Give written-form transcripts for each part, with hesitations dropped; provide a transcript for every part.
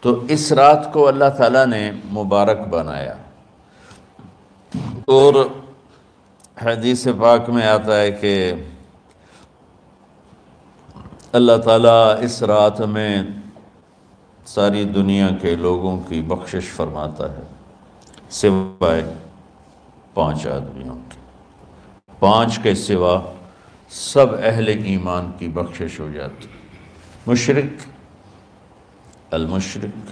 تو اس رات کو اللہ تعالیٰ نے مبارک بنایا، اور حدیث پاک میں آتا ہے کہ اللہ تعالیٰ اس رات میں ساری دنیا کے لوگوں کی بخشش فرماتا ہے سوائے 5 آدمیوں کی۔ 5 کے سوا سب اہل ایمان کی بخشش ہو جاتی۔ مشرک، المشرک،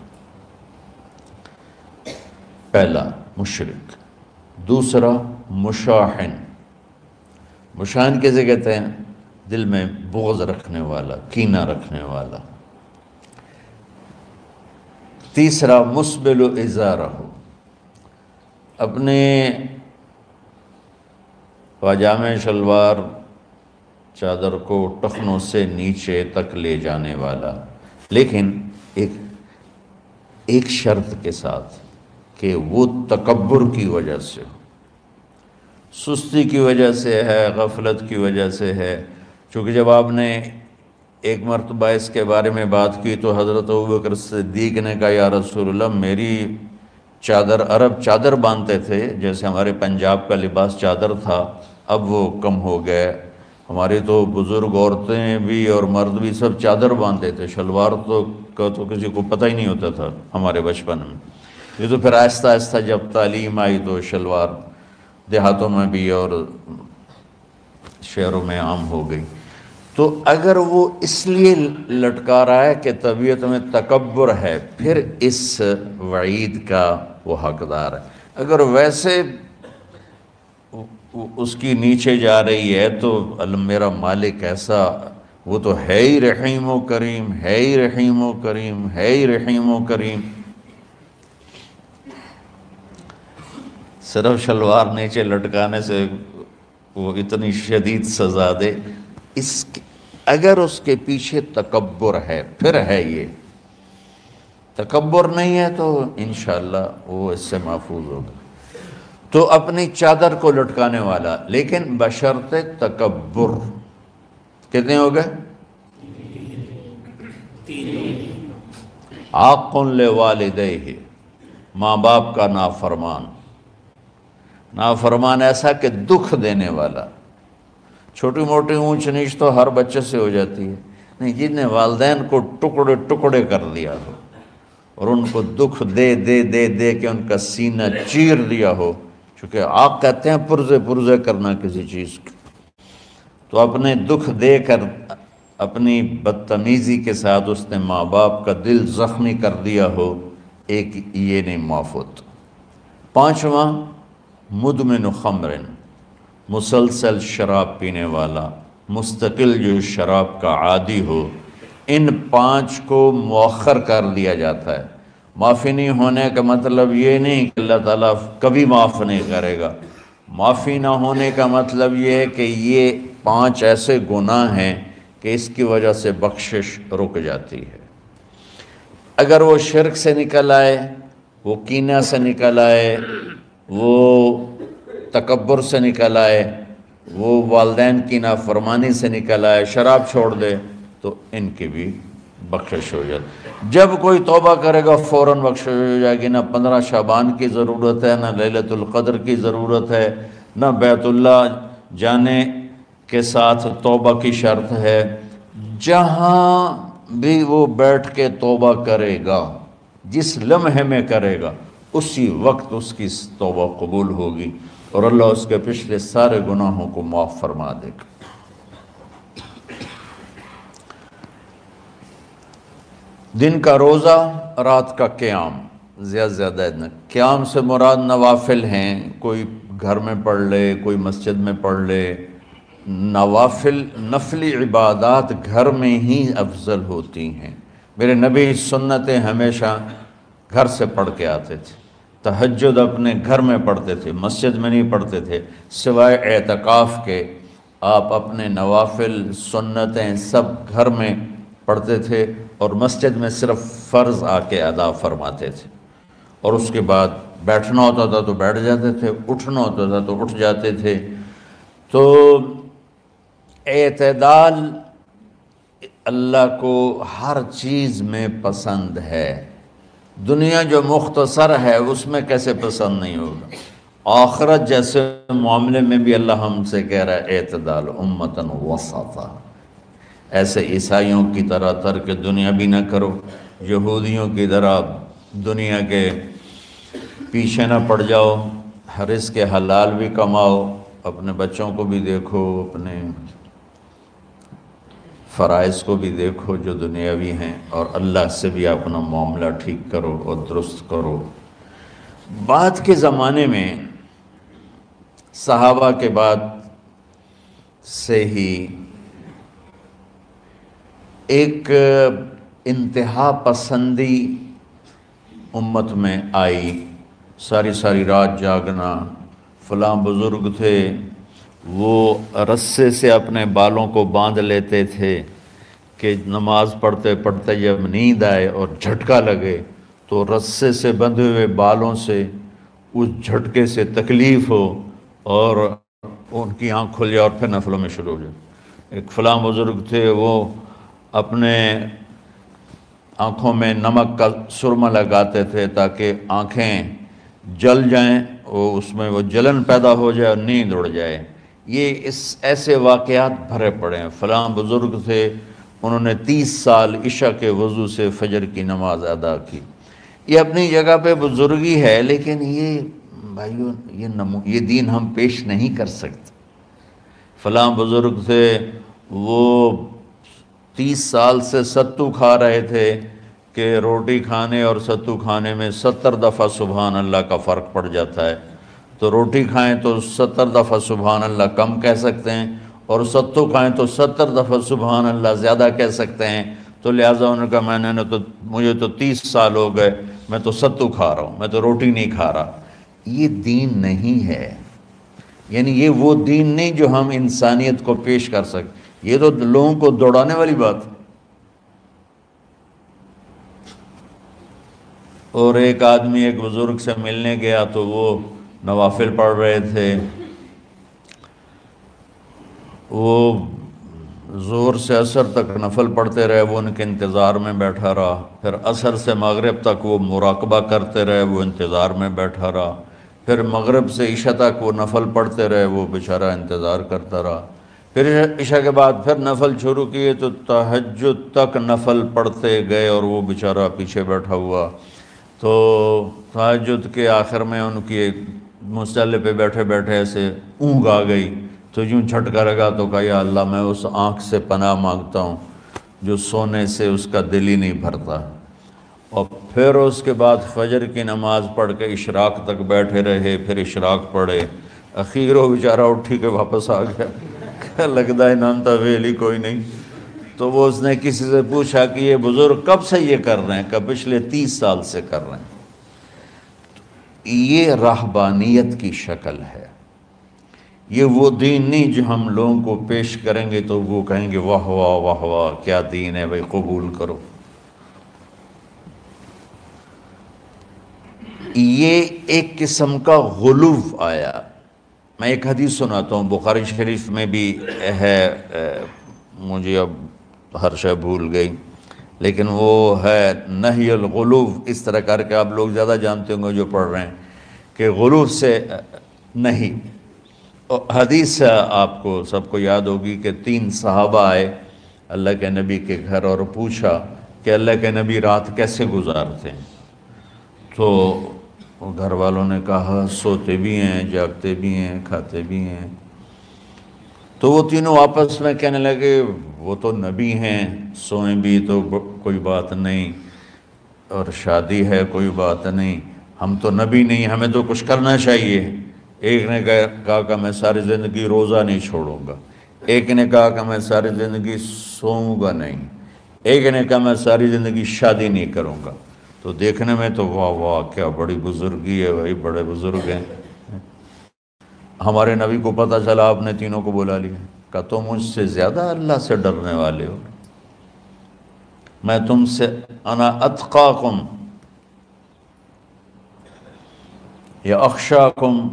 پہلا مشرک، دوسرا مشاحن۔ مشاحن کیسے کہتے ہیں؟ دل میں بغض رکھنے والا، کینہ رکھنے والا۔ تیسرا مسبل ازارہ، اپنے پاجامے شلوار چادر کو ٹخنوں سے نیچے تک لے جانے والا، لیکن ایک شرط کے ساتھ کہ وہ تکبر کی وجہ سے ہو، سستی کی وجہ سے ہے، غفلت کی وجہ سے ہے۔ چونکہ جب آپ نے ایک مرتبہ اس کے بارے میں بات کی تو حضرت ابوبکر صدیق نے کہا یا رسول اللہ، میری چادر، عرب چادر باندھتے تھے جیسے ہمارے پنجاب کا لباس چادر تھا، اب وہ کم ہو گئے۔ ہماری تو بزرگ عورتیں بھی اور مرد بھی سب چادر باندھتے تھے، شلوار کا تو کسی کو پتہ ہی نہیں ہوتا تھا ہمارے بچپن میں۔ یہ تو پھر آہستہ آہستہ جب تعلیم آئی تو شلوار دیہاتوں میں بھی اور شہروں میں عام ہو گئی۔ تو اگر وہ اس لیے لٹکا رہا ہے کہ طبیعت میں تکبر ہے، پھر اس وعید کا وہ حقدار ہے۔ اگر ویسے اس کی نیچے جا رہی ہے تو میرا مالک ایسا، وہ تو ہے ہی رحیم و کریم، ہے ہی رحیم و کریم، ہے ہی رحیم و کریم۔ صرف شلوار نیچے لٹکانے سے وہ اتنی شدید سزا دے، اگر اس کے پیچھے تکبر ہے پھر ہے۔ یہ تکبر نہیں ہے تو انشاءاللہ وہ اس سے محفوظ ہوگا۔ تو اپنی چادر کو لٹکانے والا، لیکن بشرط تکبر۔ کتنے ہو گئے؟ عاق لوالدیہ، ماں باپ کا نافرمان۔ نافرمان ایسا کہ دکھ دینے والا۔ چھوٹی موٹی اونچ نیچ تو ہر بچے سے ہو جاتی ہے، نہیں، جن نے والدین کو ٹکڑے ٹکڑے کر دیا ہو اور ان کو دکھ دے دے دے دے کہ ان کا سینہ چیر دیا ہو، چونکہ آپ کہتے ہیں پرزے کرنا کسی چیز کی، تو اپنے دکھ دے کر اپنی بدتمیزی کے ساتھ اس نے ماں باپ کا دل زخمی کر دیا ہو، ایک یہ نہیں معاف ہوتا۔ 5واں مدمن خمر، مسلسل شراب پینے والا، مستقل جو شراب کا عادی ہو۔ ان 5 کو مؤخر کر دیا جاتا ہے۔ معافی نہیں ہونے کا مطلب یہ نہیں کہ اللہ تعالیٰ کبھی معاف نہیں کرے گا۔ معافی نہ ہونے کا مطلب یہ ہے کہ یہ 5 ایسے گناہ ہیں کہ اس کی وجہ سے بخشش رک جاتی ہے۔ اگر وہ شرک سے نکل آئے، وہ کینہ سے نکل آئے، وہ تکبر سے نکل آئے، وہ والدین کی نافرمانی سے نکل آئے، شراب چھوڑ دے، تو ان کی بھی بخشش ہو جاتی۔ جب کوئی توبہ کرے گا فوراً بخشش ہو جائے گی۔ نہ 15 شعبان کی ضرورت ہے، نہ لیلۃ القدر کی ضرورت ہے، نہ بیت اللہ جانے کے ساتھ توبہ کی شرط ہے۔ جہاں بھی وہ بیٹھ کے توبہ کرے گا، جس لمحے میں کرے گا، اسی وقت اس کی توبہ قبول ہوگی اور اللہ اس کے پچھلے سارے گناہوں کو معاف فرما دے گا۔ دن کا روزہ، رات کا قیام، زیادہ قیام سے مراد نوافل ہیں، کوئی گھر میں پڑھ لے، کوئی مسجد میں پڑھ لے۔ نوافل، نفلی عبادات گھر میں ہی افضل ہوتی ہیں۔ میرے نبی سنتیں ہمیشہ گھر سے پڑھ کے آتے تھے۔ تہجد اپنے گھر میں پڑھتے تھے، مسجد میں نہیں پڑھتے تھے، سوائے اعتکاف کے۔ آپ اپنے نوافل، سنتیں سب گھر میں پڑھتے تھے اور مسجد میں صرف فرض آ کے ادا فرماتے تھے، اور اس کے بعد بیٹھنا ہوتا تھا تو بیٹھ جاتے تھے، اٹھنا ہوتا تھا تو اٹھ جاتے تھے۔ تو اعتدال اللہ کو ہر چیز میں پسند ہے۔ دنیا جو مختصر ہے اس میں کیسے پسند نہیں ہوگا؟ آخرت جیسے معاملے میں بھی اللہ ہم سے کہہ رہا ہے اعتدال امتن وسطا، ایسے عیسائیوں کی طرح ترک دنیا بھی نہ کرو، یہودیوں کی طرح دنیا کے پیچھے نہ پڑ جاؤ، رزق کے حلال بھی کماؤ، اپنے بچوں کو بھی دیکھو، اپنے فرائض کو بھی دیکھو جو دنیاوی ہیں، اور اللہ سے بھی اپنا معاملہ ٹھیک کرو اور درست کرو۔ بعد کے زمانے میں صحابہ کے بعد سے ہی ایک انتہا پسندی امت میں آئی، ساری رات جاگنا۔ فلاں بزرگ تھے وہ رسے سے اپنے بالوں کو باندھ لیتے تھے کہ نماز پڑھتے پڑھتے جب نیند آئے اور جھٹکا لگے تو رسے سے بندھے ہوئے بالوں سے اس جھٹکے سے تکلیف ہو اور ان کی آنکھ کھل جائے اور پھر نفلوں میں شروع ہو جائے۔ ایک فلاں بزرگ تھے وہ اپنے آنکھوں میں نمک کا سرما لگاتے تھے تاکہ آنکھیں جل جائیں، اس میں وہ جلن پیدا ہو جائے اور نیند اڑ جائے۔ یہ ایسے واقعات بھرے پڑے ہیں۔ فلاں بزرگ تھے انہوں نے 30 سال عشاء کے وضو سے فجر کی نماز ادا کی۔ یہ اپنی جگہ پہ بزرگی ہے، لیکن یہ بھائیو یہ دین ہم پیش نہیں کر سکتے۔ فلاں بزرگ تھے وہ 30 سال سے ستو کھا رہے تھے کہ روٹی کھانے اور ستو کھانے میں 70 دفعہ سبحان اللہ کا فرق پڑ جاتا ہے، تو روٹی کھائیں تو 70 دفعہ سبحان اللہ کم کہہ سکتے ہیں، اور ستو کھائیں تو 70 دفعہ سبحان اللہ زیادہ کہہ سکتے ہیں۔ تو لہٰذا انہوں نے کہا مجھے تو 30 سال ہو گئے، میں تو ستو کھا رہا ہوں، میں تو روٹی نہیں کھا رہا۔ یہ دین نہیں ہے، یعنی یہ وہ دین نہیں جو ہم انسانیت کو پیش کر سکتے۔ یہ تو لوگوں کو دوڑانے والی بات ہے۔ اور ایک آدمی ایک بزرگ سے ملنے گیا تو وہ نوافل پڑھ رہے تھے، وہ زور سے عصر تک نفل پڑھتے رہے، وہ ان کے انتظار میں بیٹھا رہا۔ پھر عصر سے مغرب تک وہ مراقبہ کرتے رہے، وہ انتظار میں بیٹھا رہا۔ پھر مغرب سے عشاء تک وہ نفل پڑھتے رہے، وہ بیچارہ انتظار کرتا رہا۔ پھر عشاء کے بعد پھر نفل شروع کیے تو تہجد تک نفل پڑھتے گئے اور وہ بیچارہ پیچھے بیٹھا ہوا۔ تو تہجد کے آخر میں ان کی مصلی پہ بیٹھے بیٹھے ایسے اونگ آ گئی، تو یوں جھٹکا لگا تو کہا یا اللہ میں اس آنکھ سے پناہ مانگتا ہوں جو سونے سے اس کا دل ہی نہیں بھرتا۔ اور پھر اس کے بعد فجر کی نماز پڑھ کے اشراق تک بیٹھے رہے، پھر اشراق پڑھے، اخیر وہ بیچارہ اٹھی کے واپس آ گیا۔ لگتا ہے نام تھا ویلی کوئی نہیں۔ تو وہ اس نے کسی سے پوچھا کہ یہ بزرگ کب سے یہ کر رہے ہیں؟ کہ پچھلے 30 سال سے کر رہے ہیں۔ یہ رہبانیت کی شکل ہے، یہ وہ دین نہیں جو ہم لوگوں کو پیش کریں گے تو وہ کہیں گے واہ واہ واہ واہ کیا دین ہے بھائی، قبول کرو۔ یہ ایک قسم کا غلو آیا۔ میں ایک حدیث سناتا ہوں، بخاری شریف میں بھی ہے، مجھے اب ہر شے بھول گئی، لیکن وہ ہے نہی الغلو، اس طرح کر کے آپ لوگ زیادہ جانتے ہوں گے جو پڑھ رہے ہیں، کہ غلو سے نہیں۔ حدیث آپ کو سب کو یاد ہوگی کہ 3 صحابہ آئے اللہ کے نبی کے گھر اور پوچھا کہ اللہ کے نبی رات کیسے گزارتے ہیں؟ تو گھر والوں نے کہا سوتے بھی ہیں، جاگتے بھی ہیں، کھاتے بھی ہیں۔ تو وہ تینوں آپس میں کہنے لگے وہ تو نبی ہیں، سوئیں بھی تو کوئی بات نہیں، اور شادی ہے کوئی بات نہیں، ہم تو نبی نہیں، ہمیں تو کچھ کرنا چاہیے۔ ایک نے کہا کہ میں ساری زندگی روزہ نہیں چھوڑوں گا، ایک نے کہا کہ میں ساری زندگی سوؤں گا نہیں، ایک نے کہا میں ساری زندگی شادی نہیں کروں گا۔ تو دیکھنے میں تو واہ واہ کیا بڑی بزرگی ہے بھائی، بڑے بزرگ ہیں۔ ہمارے نبی کو پتہ چلا، آپ نے تینوں کو بلا لیا، کہا تم مجھ سے زیادہ اللہ سے ڈرنے والے ہو، میں تم سے انا اتقاکم یا اخشاکم،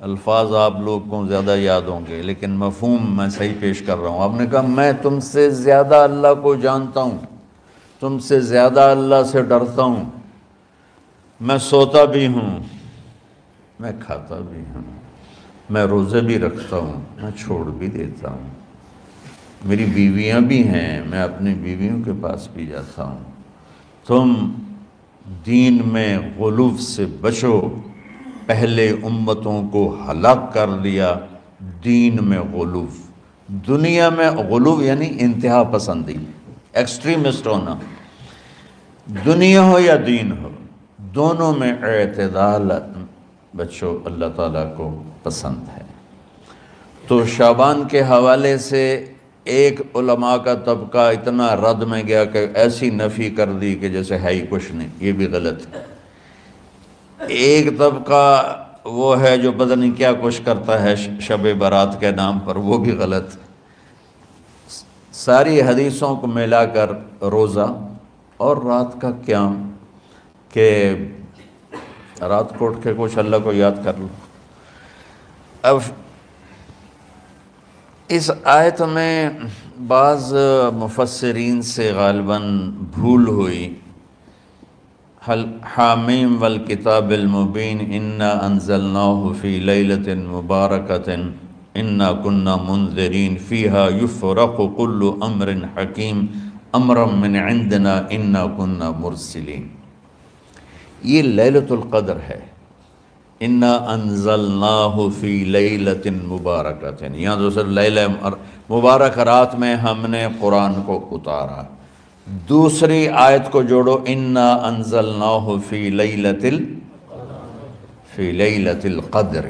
الفاظ آپ لوگ کو زیادہ یاد ہوں گے لیکن مفہوم میں صحیح پیش کر رہا ہوں۔ آپ نے کہا میں تم سے زیادہ اللہ کو جانتا ہوں، تم سے زیادہ اللہ سے ڈرتا ہوں۔ میں سوتا بھی ہوں، میں کھاتا بھی ہوں، میں روزے بھی رکھتا ہوں، میں چھوڑ بھی دیتا ہوں، میری بیویاں بھی ہیں، میں اپنی بیویوں کے پاس بھی جاتا ہوں۔ تم دین میں غلو سے بچو، پہلے امتوں کو ہلاک کر دیا دین میں غلو۔ دنیا میں غلو یعنی انتہا پسندی، ایکسٹریمسٹ ہونا، دنیا ہو یا دین ہو، دونوں میں اعتدال بچو، اللہ تعالیٰ کو پسند ہے۔ تو شعبان کے حوالے سے ایک علماء کا طبقہ اتنا رد میں گیا کہ ایسی نفی کر دی کہ جیسے ہے ہی کچھ نہیں، یہ بھی غلط ہے۔ ایک طبقہ وہ ہے جو پتہ نہیں کیا کچھ کرتا ہے شب برات کے نام پر، وہ بھی غلط۔ ساری حدیثوں کو ملا کر روزہ اور رات کا قیام، کہ رات کو اٹھ کے کچھ اللہ کو یاد کر لو۔ اب اس آیت میں بعض مفسرین سے غالباً بھول ہوئی، حامیم والکتاب المبین انا انزلناہ فی لیلۃ مبارکۃ انا کنا منذرین فیہا یفرق کل امر حکیم امرا من عندنا انا کنا مرسلین۔ یہ لیلۃ القدر ہے، انا انزلناہ فی لیلۃ مبارکۃ، یہاں دوسرا لیلہ مبارک رات میں ہم نے قرآن کو اتارا۔ دوسری آیت کو جوڑو، انا انزلناہ فی لیلۃ القدر،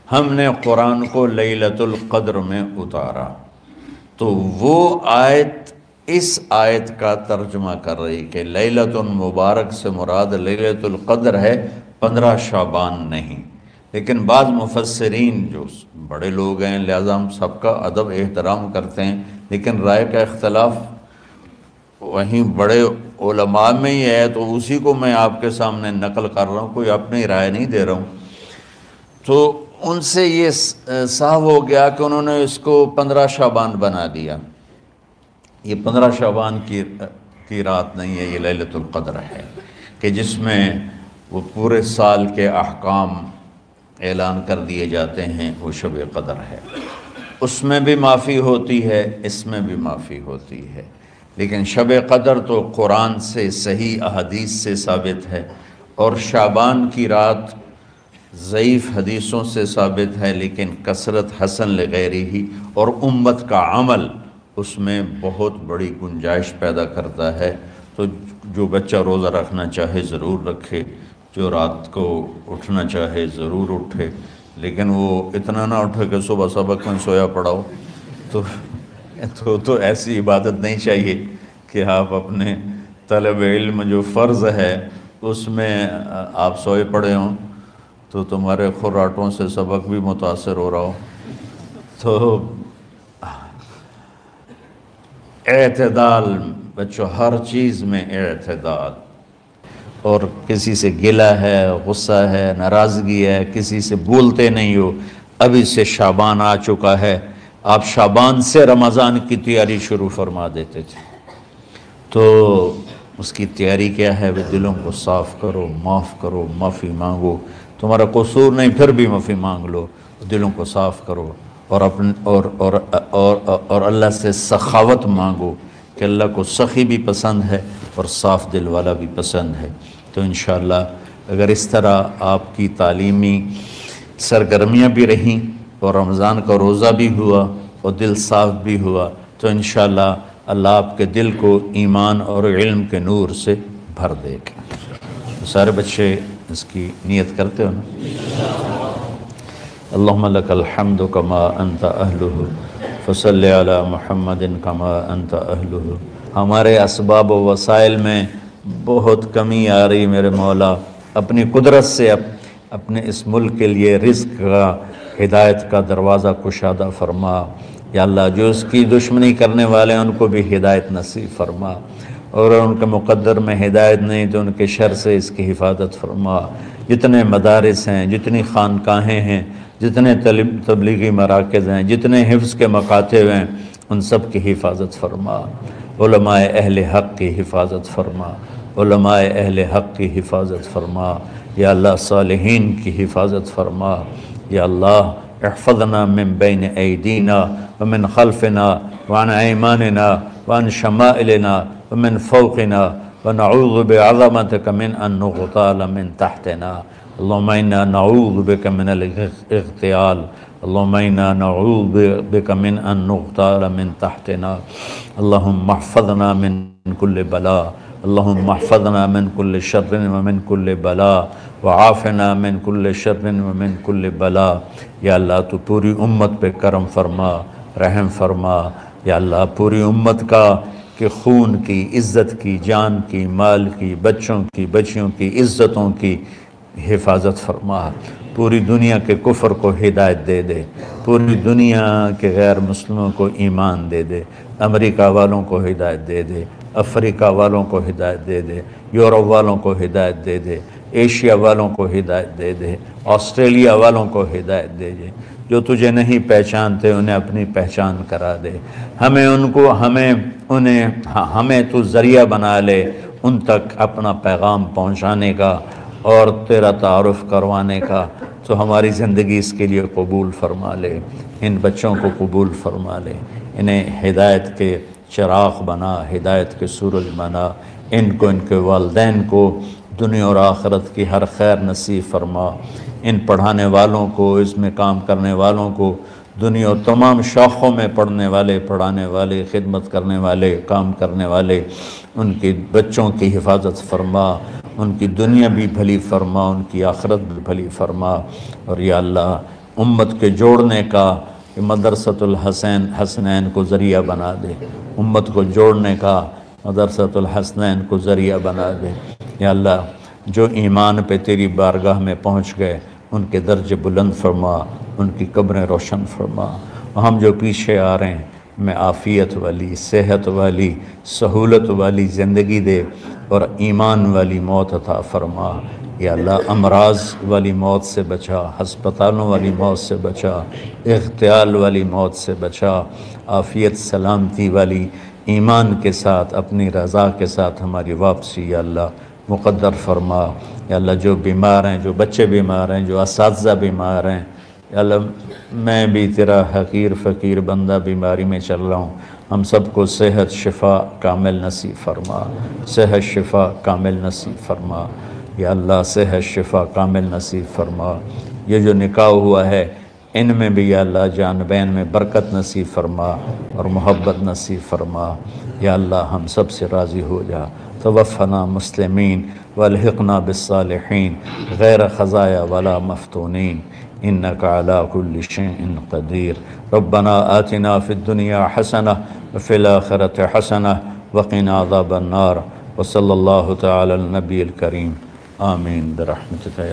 ہم نے قرآن کو لیلۃ القدر میں اتارا۔ تو وہ آیت اس آیت کا ترجمہ کر رہی کہ لیلۃ مبارک سے مراد لیلۃ القدر ہے، 15 شعبان نہیں۔ لیکن بعض مفسرین جو بڑے لوگ ہیں، لہذا ہم سب کا ادب احترام کرتے ہیں، لیکن رائے کا اختلاف وہیں بڑے علماء میں ہی ہے، تو اسی کو میں آپ کے سامنے نقل کر رہا ہوں، کوئی اپنی رائے نہیں دے رہا ہوں۔ تو ان سے یہ صاف ہو گیا کہ انہوں نے اس کو 15 شعبان بنا دیا۔ یہ 15 شعبان کی رات نہیں ہے، یہ لیلۃ القدر ہے، کہ جس میں وہ پورے سال کے احکام اعلان کر دیے جاتے ہیں، وہ شب قدر ہے۔ اس میں بھی معافی ہوتی ہے، اس میں بھی معافی ہوتی ہے، لیکن شب قدر تو قرآن سے صحیح احادیث سے ثابت ہے، اور شعبان کی رات ضعیف حدیثوں سے ثابت ہے، لیکن کثرت حسن لغیرہ ہی اور امت کا عمل اس میں بہت بڑی گنجائش پیدا کرتا ہے۔ تو جو بچہ روزہ رکھنا چاہے ضرور رکھے، جو رات کو اٹھنا چاہے ضرور اٹھے، لیکن وہ اتنا نہ اٹھے کہ صبح سبق میں سویا پڑا ہو۔ تو ایسی عبادت نہیں چاہیے کہ آپ اپنے طلب علم جو فرض ہے اس میں آپ سوئے پڑے ہوں، تو تمہارے خراٹوں سے سبق بھی متاثر ہو رہا ہو۔ تو اعتدال بچوں، ہر چیز میں اعتدال، اور کسی سے گلہ ہے، غصہ ہے، ناراضگی ہے، کسی سے بولتے نہیں ہو۔ ابھی سے شعبان آ چکا ہے، آپ شعبان سے رمضان کی تیاری شروع فرما دیتے تھے۔ تو اس کی تیاری کیا ہے؟ وہ دلوں کو صاف کرو، معاف کرو، معافی مانگو، تمہارا قصور نہیں پھر بھی معافی مانگ لو، دلوں کو صاف کرو، اور اللہ سے سخاوت مانگو، کہ اللہ کو سخی بھی پسند ہے اور صاف دل والا بھی پسند ہے۔ تو انشاءاللہ اگر اس طرح آپ کی تعلیمی سرگرمیاں بھی رہیں اور رمضان کا روزہ بھی ہوا اور دل صاف بھی ہوا، تو انشاءاللہ اللہ آپ کے دل کو ایمان اور علم کے نور سے بھر دے گا۔ سارے بچے اس کی نیت کرتے ہو نا؟ اللہم لک الحمد کما انت اہلہ فصلی علی محمد کما انت اہلہ۔ ہمارے اسباب و وسائل میں بہت کمی آ رہی میرے مولا، اپنی قدرت سے اپنے اس ملک کے لیے رزق کا، ہدایت کا دروازہ کشادہ فرما۔ یا اللہ، جو اس کی دشمنی کرنے والے ہیں ان کو بھی ہدایت نصیب فرما، اور ان کے مقدر میں ہدایت نہیں تو ان کے شر سے اس کی حفاظت فرما۔ جتنے مدارس ہیں، جتنی خانقاہیں ہیں، جتنے تبلیغی مراکز ہیں، جتنے حفظ کے مکاتب ہیں، ان سب کی حفاظت فرما۔ علماء اہل حق کی حفاظت فرما، علماء اہل حق کی حفاظت فرما، یا اللہ صالحین کی حفاظت فرما، یا اللہ احفظنا من بین ایدینا ومن خلفنا وعن ایماننا وعن شمائلنا ومن فوقنا ونعوذ بعظمتك من ان نغتال من تحتنا، اللهم انا نعوذ بك من الاغتيال، اللهم انا نعوذ بك من ان نغتال من تحتنا، اللهم احفظنا من كل بلاء، اللهم احفظنا من كل شر ومن كل بلاء وعافنا من كل شر ومن كل بلاء۔ یا اللہ تو پوری امت پہ کرم فرما، رحم فرما، یا اللہ پوری امت کا کہ خون کی، عزت کی، جان کی، مال کی، بچوں کی، بچیوں کی، عزتوں کی حفاظت فرما، پوری دنیا کے کفر کو ہدایت دے دے، پوری دنیا کے غیر مسلموں کو ایمان دے دے، امریکہ والوں کو ہدایت دے دے، افریقہ والوں کو ہدایت دے دے، یورپ والوں کو ہدایت دے دے، ایشیا والوں کو ہدایت دے دے، آسٹریلیا والوں کو ہدایت دے دے، جو تجھے نہیں پہچانتے انہیں اپنی پہچان کرا دے، ہمیں تو ذریعہ بنا لے ان تک اپنا پیغام پہنچانے کا اور تیرا تعارف کروانے کا، تو ہماری زندگی اس کے لیے قبول فرما لے، ان بچوں کو قبول فرما لے، انہیں ہدایت کے چراغ بنا، ہدایت کے سورج بنا، ان کو، ان کے والدین کو دنیا اور آخرت کی ہر خیر نصیب فرما، ان پڑھانے والوں کو، اس میں کام کرنے والوں کو، دنیا اور تمام شاخوں میں پڑھنے والے، پڑھانے والے، خدمت کرنے والے، کام کرنے والے، ان کے بچوں کی حفاظت فرما، ان کی دنیا بھی بھلی فرما، ان کی آخرت بھی بھلی فرما، اور یا اللہ امت کے جوڑنے کا کہ مدرسۃ الحسنین کو ذریعہ بنا دے، امت کو جوڑنے کا مدرسۃ الحسنین کو ذریعہ بنا دے، یا اللہ جو ایمان پہ تیری بارگاہ میں پہنچ گئے ان کے درجے بلند فرما، ان کی قبریں روشن فرما، ہم جو پیچھے آ رہے ہیں میں عافیت والی، صحت والی، سہولت والی زندگی دے اور ایمان والی موت عطا فرما، یا اللہ امراض والی موت سے بچا، ہسپتالوں والی موت سے بچا، اغتیال والی موت سے بچا، عافیت سلامتی والی ایمان کے ساتھ اپنی رضا کے ساتھ ہماری واپسی یا اللہ مقدر فرما، یا اللہ جو بیمار ہیں، جو بچے بیمار ہیں، جو اساتذہ بیمار ہیں، یا اللہ میں بھی تیرا حقیر فقیر بندہ بیماری میں چل رہا ہوں، ہم سب کو صحت شفا کامل نصیب فرما، صحت شفا کامل نصیب فرما، یا اللہ صحت شفا کامل نصیب فرما، یہ جو نکاح ہوا ہے ان میں بھی یا اللہ جان بین میں برکت نصیب فرما اور محبت نصیب فرما، یا اللہ ہم سب سے راضی ہو جا، توفنا مسلمین والحقنا بالصالحین غیر خزایا ولا مفتونین انک علی کل شیء قدیر، ربنا آتنا فی الدنیا حسنہ وفی الآخرۃ حسنہ وقنا عذاب النار، وصلی اللہ تعالی النبی الکریم، آمین برحمتک یا